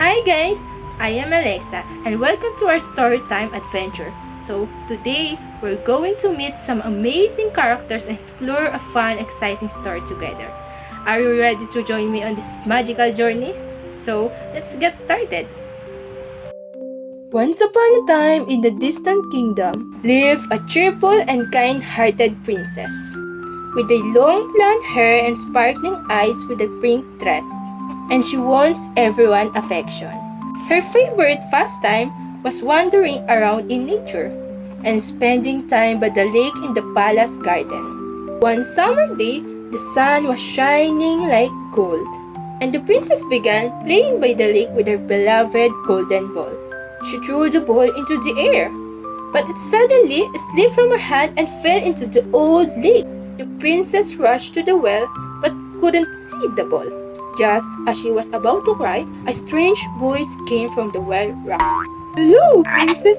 Hi guys, I am Alexa and welcome to our storytime adventure. So today we're going to meet some amazing characters and explore a fun, exciting story together. Are you ready to join me on this magical journey? So let's get started. Once upon a time in the distant kingdom lived a cheerful and kind-hearted princess with a long blonde hair and sparkling eyes with a pink dress, and she wants everyone's affection. Her favorite pastime was wandering around in nature and spending time by the lake in the palace garden. One summer day, the sun was shining like gold, and the princess began playing by the lake with her beloved golden ball. She threw the ball into the air, but it suddenly slipped from her hand and fell into the old lake. The princess rushed to the well but couldn't see the ball. Just as she was about to cry, a strange voice came from the well rock. "Hello, princess!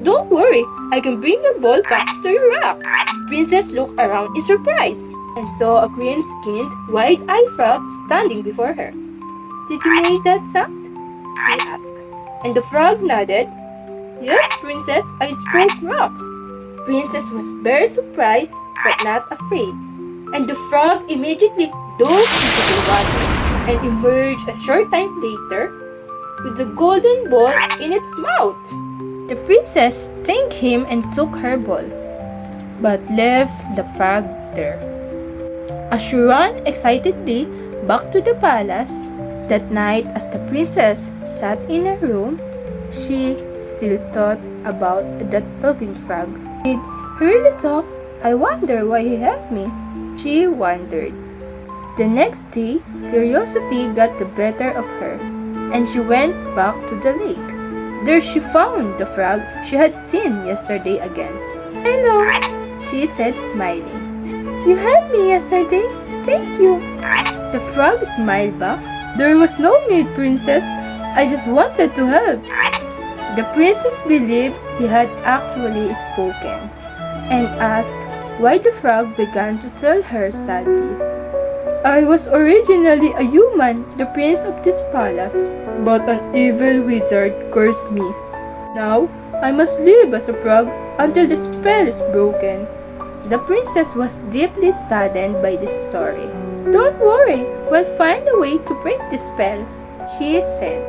Don't worry, I can bring your ball back to your rock." The princess looked around in surprise and saw a green-skinned, wide-eyed frog standing before her. "Did you make that sound?" she asked. And the frog nodded. "Yes, princess, I spoke rock." The princess was very surprised but not afraid, and the frog immediately dove into the water and emerged a short time later with the golden ball in its mouth. The princess thanked him and took her ball, but left the frog there. As she ran excitedly back to the palace, that night as the princess sat in her room, she still thought about that talking frog. Did he really talk? I wonder why he helped me, she wondered. The next day, curiosity got the better of her, and she went back to the lake. There she found the frog she had seen yesterday again. "Hello," she said, smiling. "You helped me yesterday? Thank you." The frog smiled back. "There was no need, princess. I just wanted to help." The princess believed he had actually spoken, and asked why the frog began to tell her sadly. "I was originally a human, the prince of this palace, but an evil wizard cursed me. Now, I must live as a frog until the spell is broken." The princess was deeply saddened by this story. "Don't worry, we'll find a way to break the spell," she said.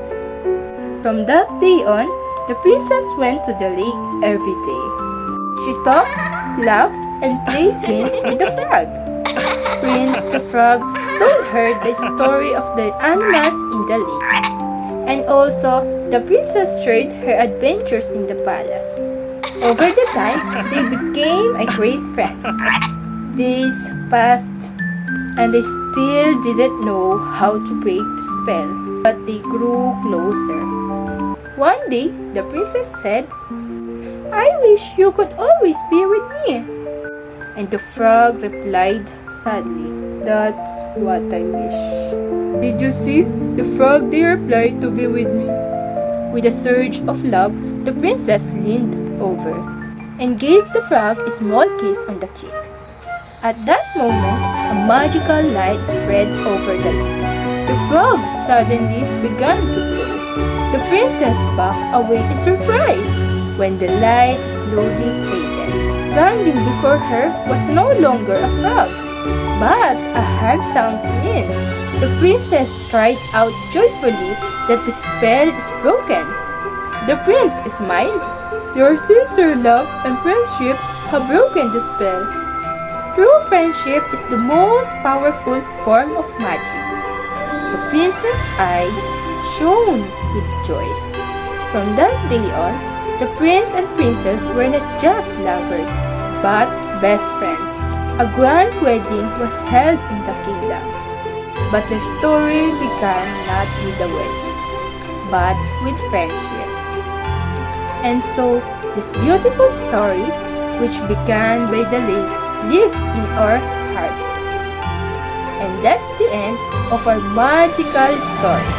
From that day on, the princess went to the lake every day. She talked, laughed, and played games with the frog. Prince the Frog told her the story of the animals in the lake, and also the princess shared her adventures in the palace. Over the time, they became a great friends. Days passed, and they still didn't know how to break the spell, but they grew closer. One day, the princess said, "I wish you could always be with me." And the frog replied sadly, "That's what I wish." "Did you see? The frog did reply to be with me." With a surge of love, the princess leaned over and gave the frog a small kiss on the cheek. At that moment, a magical light spread over the lake. The frog suddenly began to glow. The princess backed away in surprise when the light slowly faded. Standing before her was no longer a frog, but a handsome prince. The princess cried out joyfully that the spell is broken. The prince smiled. "Your sincere love and friendship have broken the spell." True friendship is the most powerful form of magic. The princess' eyes shone with joy. From that day on, the prince and princess were not just lovers, but best friends. A grand wedding was held in the kingdom, but their story began not with a wedding, but with friendship. And so, this beautiful story, which began by the lake, lived in our hearts. And that's the end of our magical story.